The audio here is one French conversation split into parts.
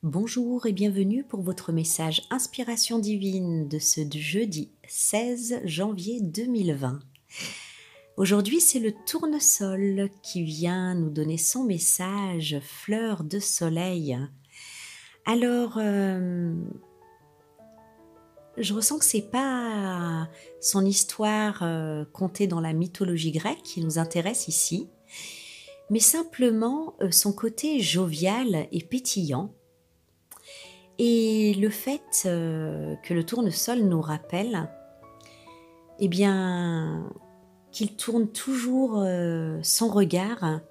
Bonjour et bienvenue pour votre message Inspiration divine de ce jeudi 16 janvier 2020. Aujourd'hui, c'est le tournesol qui vient nous donner son message fleur de soleil. Alors, je ressens que c'est pas son histoire contée dans la mythologie grecque qui nous intéresse ici, mais simplement son côté jovial et pétillant. Et le fait que le tournesol nous rappelle, eh bien, qu'il tourne toujours son regard,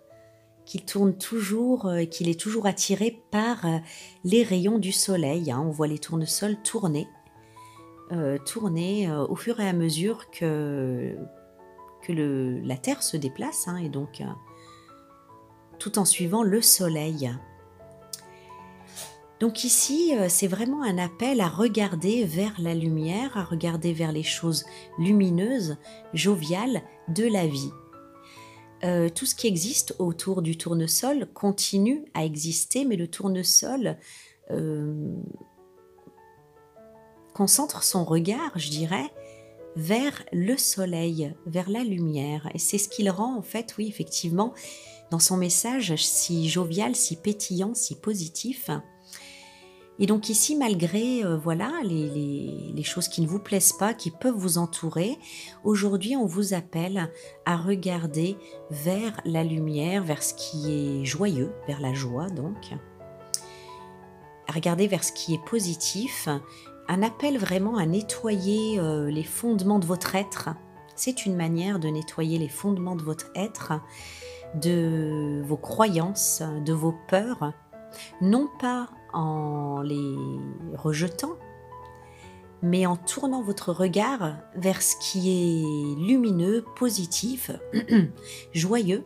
qu'il tourne toujours, qu'il est toujours attiré par les rayons du soleil. On voit les tournesols tourner au fur et à mesure que la Terre se déplace, et donc tout en suivant le soleil. Donc ici, c'est vraiment un appel à regarder vers la lumière, à regarder vers les choses lumineuses, joviales de la vie. Tout ce qui existe autour du tournesol continue à exister, mais le tournesol concentre son regard, je dirais, vers le soleil, vers la lumière. Et c'est ce qui le rend, en fait, oui, effectivement, dans son message, si jovial, si pétillant, si positif. Et donc ici, malgré les choses qui ne vous plaisent pas, qui peuvent vous entourer, aujourd'hui, on vous appelle à regarder vers la lumière, vers ce qui est joyeux, vers la joie donc, à regarder vers ce qui est positif, un appel vraiment à nettoyer les fondements de votre être. C'est une manière de nettoyer les fondements de votre être, de vos croyances, de vos peurs, non pas en les rejetant, mais en tournant votre regard vers ce qui est lumineux, positif, joyeux.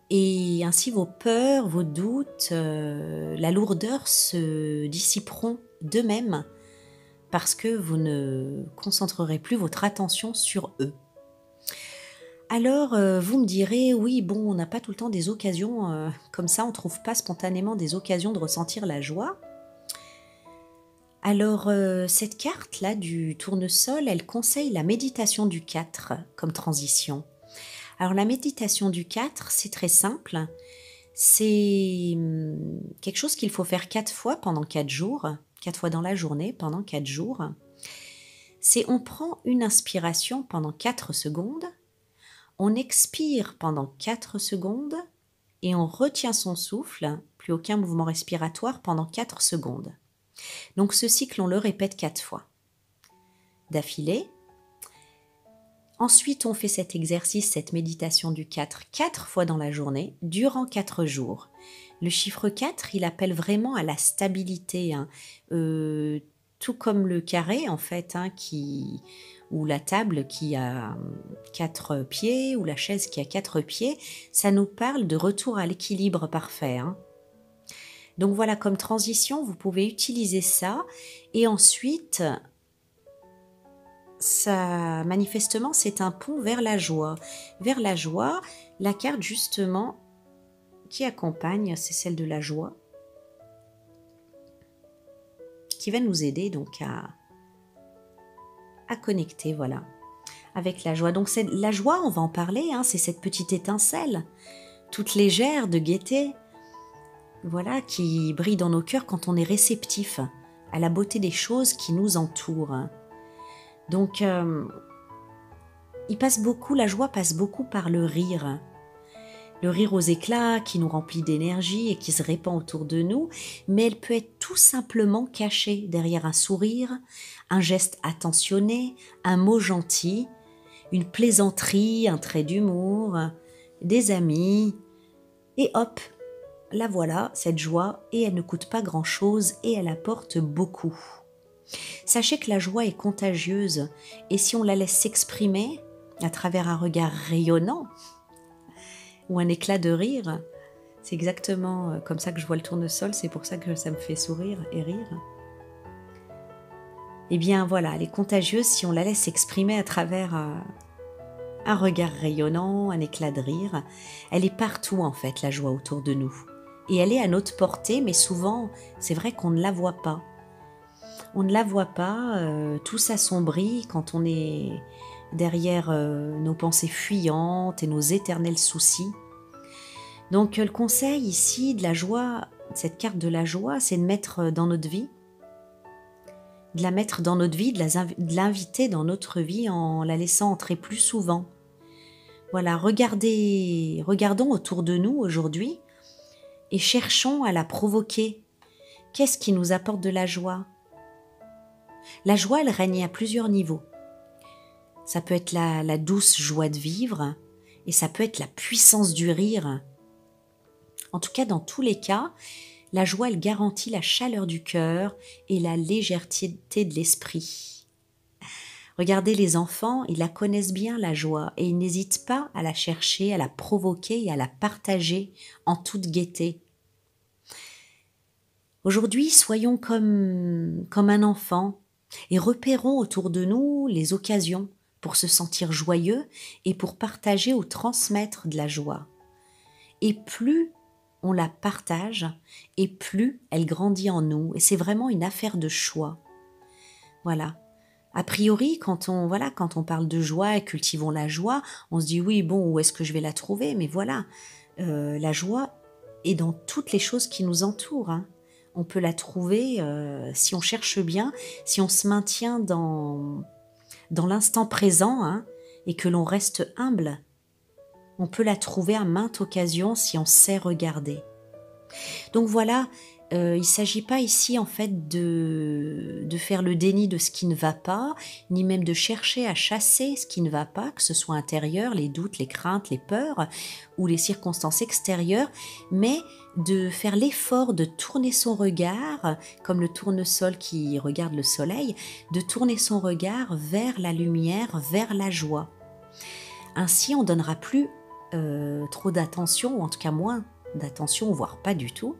Et ainsi vos peurs, vos doutes, la lourdeur se dissiperont d'eux-mêmes parce que vous ne concentrerez plus votre attention sur eux. Alors, vous me direz, oui, bon, on n'a pas tout le temps des occasions comme ça, on ne trouve pas spontanément des occasions de ressentir la joie. Alors, cette carte-là du tournesol, elle conseille la méditation du 4 comme transition. Alors, la méditation du 4, c'est très simple. C'est quelque chose qu'il faut faire 4 fois pendant 4 jours, 4 fois dans la journée pendant 4 jours. C'est on prend une inspiration pendant 4 secondes, on expire pendant 4 secondes et on retient son souffle, plus aucun mouvement respiratoire pendant 4 secondes. Donc ce cycle, on le répète 4 fois d'affilée. Ensuite, on fait cet exercice, cette méditation du 4 fois dans la journée, durant 4 jours. Le chiffre 4, il appelle vraiment à la stabilité, tout comme le carré en fait, ou la table qui a 4 pieds, ou la chaise qui a 4 pieds, ça nous parle de retour à l'équilibre parfait. Donc voilà, comme transition, vous pouvez utiliser ça, et ensuite, ça, manifestement, c'est un pont vers la joie. Vers la joie, la carte justement qui accompagne, c'est celle de la joie, qui va nous aider donc à connecter, voilà, avec la joie. Donc c'est la joie, on va en parler, c'est cette petite étincelle, toute légère de gaieté, voilà, qui brille dans nos cœurs quand on est réceptif à la beauté des choses qui nous entourent. Donc, la joie passe beaucoup par le rire aux éclats qui nous remplit d'énergie et qui se répand autour de nous, mais elle peut être tout simplement cachée derrière un sourire, un geste attentionné, un mot gentil, une plaisanterie, un trait d'humour, des amis, et hop, la voilà, cette joie, et elle ne coûte pas grand-chose et elle apporte beaucoup. Sachez que la joie est contagieuse, et si on la laisse s'exprimer à travers un regard rayonnant, ou un éclat de rire, c'est exactement comme ça que je vois le tournesol, c'est pour ça que ça me fait sourire et rire. Eh bien voilà, elle est contagieuse si on la laisse s'exprimer à travers un regard rayonnant, un éclat de rire. Elle est partout en fait, la joie autour de nous. et elle est à notre portée, mais souvent, c'est vrai qu'on ne la voit pas. On ne la voit pas, tout s'assombrit quand on est derrière nos pensées fuyantes et nos éternels soucis. Donc le conseil ici de la joie, cette carte de la joie, c'est de mettre dans notre vie, de la mettre dans notre vie, de l'inviter dans notre vie en la laissant entrer plus souvent. Voilà, regardons autour de nous aujourd'hui et cherchons à la provoquer. Qu'est-ce qui nous apporte de la joie? La joie, elle règne à plusieurs niveaux. Ça peut être la douce joie de vivre et ça peut être la puissance du rire. En tout cas, dans tous les cas, la joie, elle garantit la chaleur du cœur et la légèreté de l'esprit. Regardez les enfants, ils la connaissent bien la joie et ils n'hésitent pas à la chercher, à la provoquer et à la partager en toute gaieté. Aujourd'hui, soyons comme un enfant et repérons autour de nous les occasions pour se sentir joyeux et pour partager ou transmettre de la joie. Et plus on la partage et plus elle grandit en nous. Et c'est vraiment une affaire de choix. Voilà. A priori, quand on parle de joie et cultivons la joie, on se dit oui, bon, où est-ce que je vais la trouver? Mais voilà, la joie est dans toutes les choses qui nous entourent. Hein. On peut la trouver si on cherche bien, si on se maintient dans l'instant présent hein, et que l'on reste humble. On peut la trouver à maintes occasions si on sait regarder. Donc voilà, il ne s'agit pas ici en fait de faire le déni de ce qui ne va pas, ni même de chercher à chasser ce qui ne va pas, que ce soit intérieur, les doutes, les craintes, les peurs ou les circonstances extérieures, mais de faire l'effort de tourner son regard, comme le tournesol qui regarde le soleil, de tourner son regard vers la lumière, vers la joie. Ainsi, on ne donnera plus trop d'attention, ou en tout cas moins d'attention, voire pas du tout,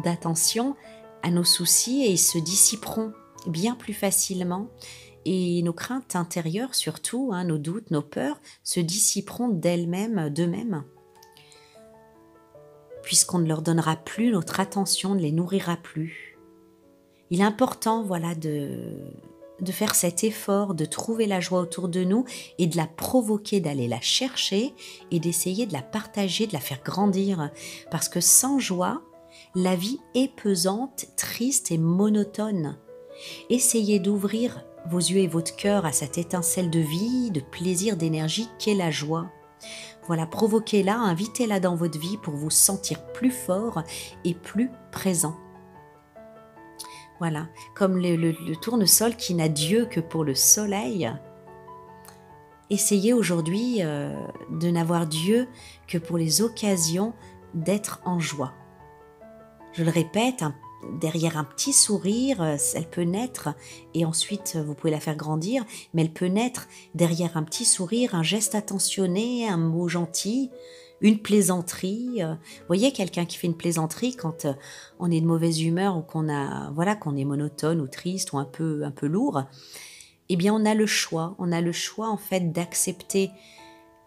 d'attention à nos soucis et ils se dissiperont bien plus facilement et nos craintes intérieures surtout, hein, nos doutes, nos peurs se dissiperont d'eux-mêmes puisqu'on ne leur donnera plus notre attention, ne les nourrira plus. Il est important voilà, de faire cet effort, de trouver la joie autour de nous et de la provoquer, d'aller la chercher et d'essayer de la partager, de la faire grandir. Parce que sans joie, la vie est pesante, triste et monotone. Essayez d'ouvrir vos yeux et votre cœur à cette étincelle de vie, de plaisir, d'énergie qu'est la joie. Voilà, provoquez-la, invitez-la dans votre vie pour vous sentir plus fort et plus présent. Voilà, comme le tournesol qui n'a Dieu que pour le soleil. Essayez aujourd'hui de n'avoir Dieu que pour les occasions d'être en joie. Je le répète, derrière un petit sourire, elle peut naître, et ensuite vous pouvez la faire grandir, mais elle peut naître derrière un petit sourire, un geste attentionné, un mot gentil, une plaisanterie. Vous voyez, quelqu'un qui fait une plaisanterie quand on est de mauvaise humeur ou qu'on est monotone ou triste ou un peu lourd, eh bien on a le choix en fait d'accepter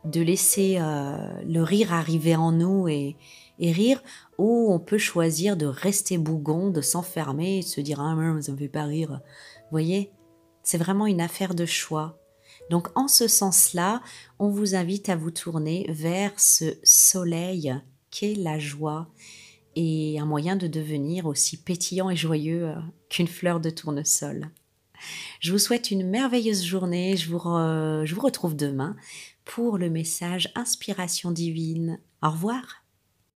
de laisser le rire arriver en nous et rire, ou on peut choisir de rester bougon, de s'enfermer et de se dire « Ah, ça me fait pas rire ». Vous voyez, c'est vraiment une affaire de choix. Donc en ce sens-là, on vous invite à vous tourner vers ce soleil qu'est la joie et un moyen de devenir aussi pétillant et joyeux qu'une fleur de tournesol. Je vous souhaite une merveilleuse journée, je vous retrouve demain pour le message Inspiration divine. Au revoir.